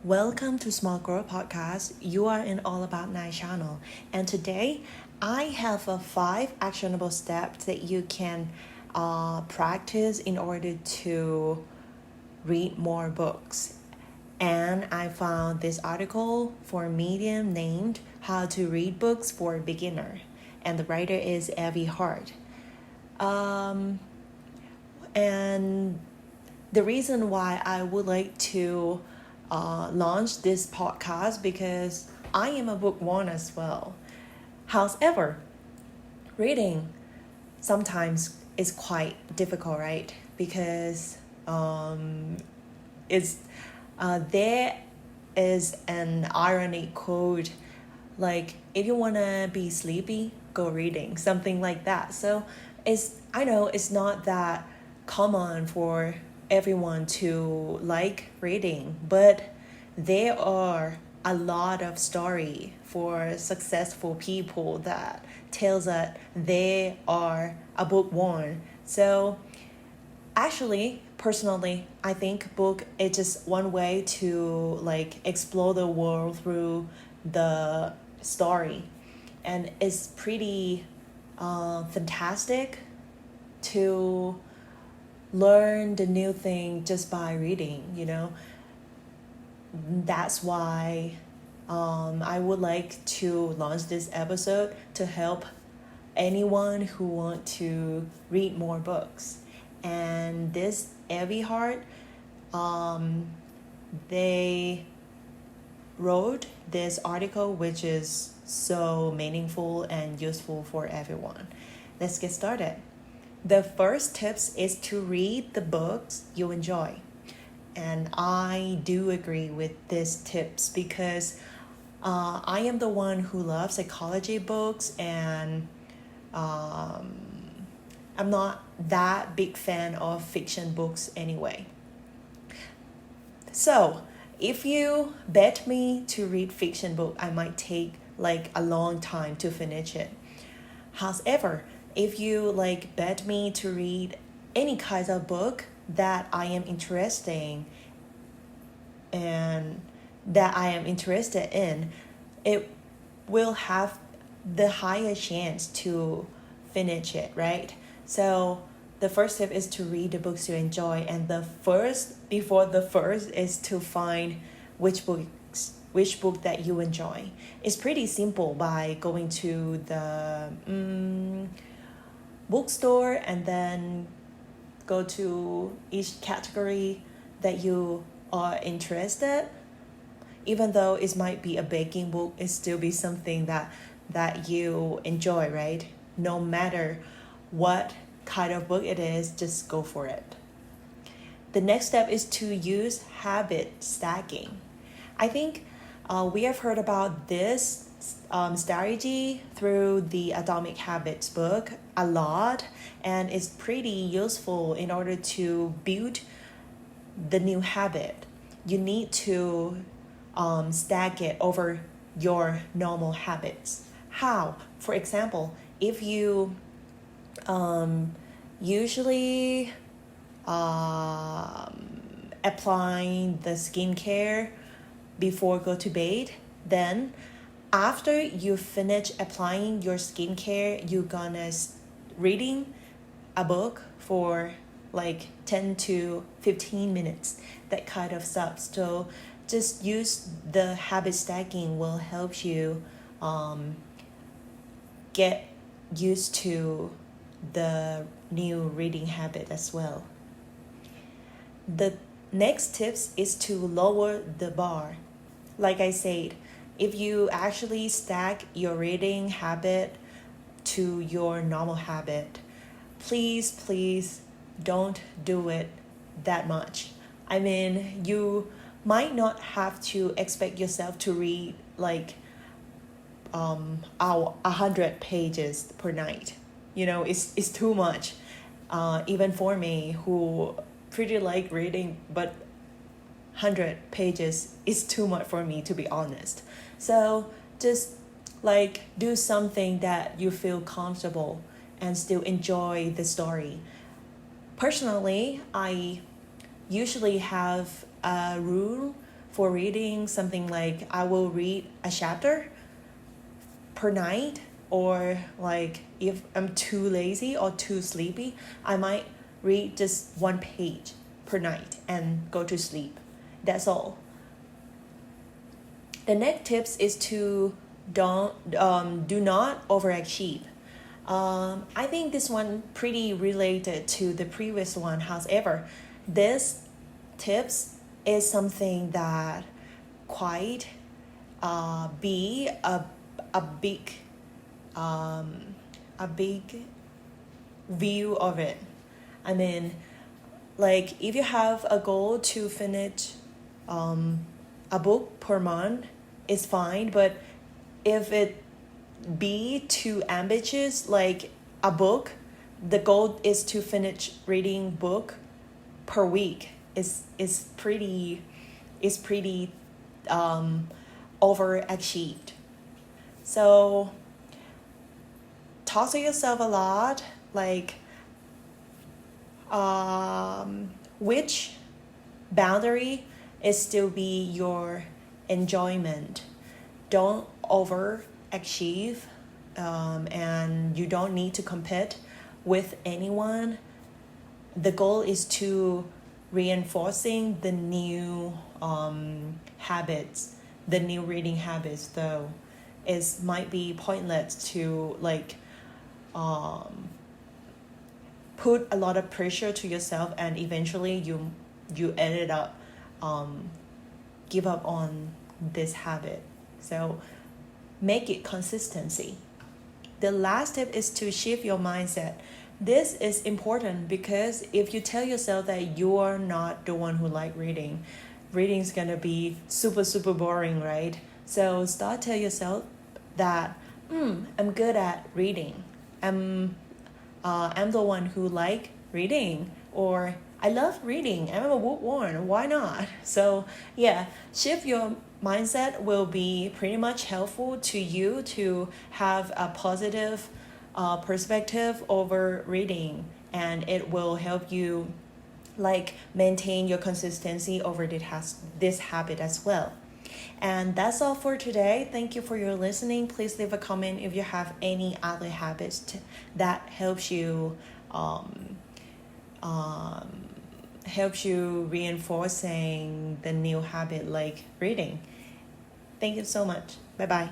Welcome to Small Girl Podcast. You are in All About Night channel, and today I have five actionable steps that you can practice in order to read more books. And I found this article for Medium named "How to Read Books for a Beginner," and the writer is Elevy Hart. And the reason why I would like to launch this podcast because I am a bookworm as well. However, reading sometimes is quite difficult, right? Because it's there is an ironic quote like if you wanna be sleepy, go reading, something like that. So I know it's not that common for everyone to like reading, but there are a lot of story for successful people that tells that they are a bookworm. So actually, personally, I think book is just one way to like explore the world through the story, and it's pretty fantastic to learn the new thing just by reading. That's why I would like to launch this episode to help anyone who want to read more books. And this Elevy Hart, they wrote this article which is so meaningful and useful for everyone. Let's get started. The first tips is to read the books you enjoy. And I do agree with these tips because I am the one who loves psychology books, and I'm not that big fan of fiction books anyway. So if you bet me to read fiction book, I might take like a long time to finish it. However, if you like bet me to read any kind of book that I am interested in, it will have the higher chance to finish it, right? So the first step is to read the books you enjoy, and the first is to find which book that you enjoy. It's pretty simple by going to the bookstore and then go to each category that you are interested. Even though it might be a baking book, it still be something that you enjoy, right? No matter what kind of book it is, just go for it. The next step is to use habit stacking. I think we have heard about this strategy through the Atomic Habits book a lot, and it's pretty useful in order to build the new habit. You need to stack it over your normal habits. How? For example, if you usually applying the skincare before go to bed, then after you finish applying your skincare, you're gonna reading a book for like 10 to 15 minutes, that kind of stuff. So just use the habit stacking will help you get used to the new reading habit as well. The next tips is to lower the bar. Like I said, if you actually stack your reading habit to your normal habit, please don't do it that much. I mean, you might not have to expect yourself to read like 100 pages per night. It's too much. Even for me, who pretty like reading, but 100 pages is too much for me, to be honest. So just like do something that you feel comfortable and still enjoy the story. Personally, I usually have a rule for reading, something like I will read a chapter per night, or like if I'm too lazy or too sleepy, I might read just 1 page per night and go to sleep. That's all. The next tips is to do not overachieve. I think this one pretty related to the previous one. However, this tips is something that quite be a big a big view of it. I mean, like if you have a goal to finish a book per month, it's fine. But if it be too ambitious, like a book, the goal is to finish reading book per week. Is pretty overachieved. So talk to yourself a lot, like which boundary is still be your enjoyment. Don't overachieve, and you don't need to compete with anyone. The goal is to reinforcing the new habits, the new reading habits. Though it might be pointless to like put a lot of pressure to yourself, and eventually you ended up give up on this habit. So make it consistency. The last tip is to shift your mindset. This is important because if you tell yourself that you are not the one who like reading, reading's gonna be super boring, right? So start tell yourself that I'm good at reading. I'm the one who like reading, or I love reading. I'm a bookworm. Why not? So yeah, shift your mindset will be pretty much helpful to you to have a positive perspective over reading, and it will help you like maintain your consistency over this habit as well. And that's all for today. Thank you for your listening. Please leave a comment if you have any other habits that helps you reinforcing the new habit like reading. Thank you so much. Bye bye.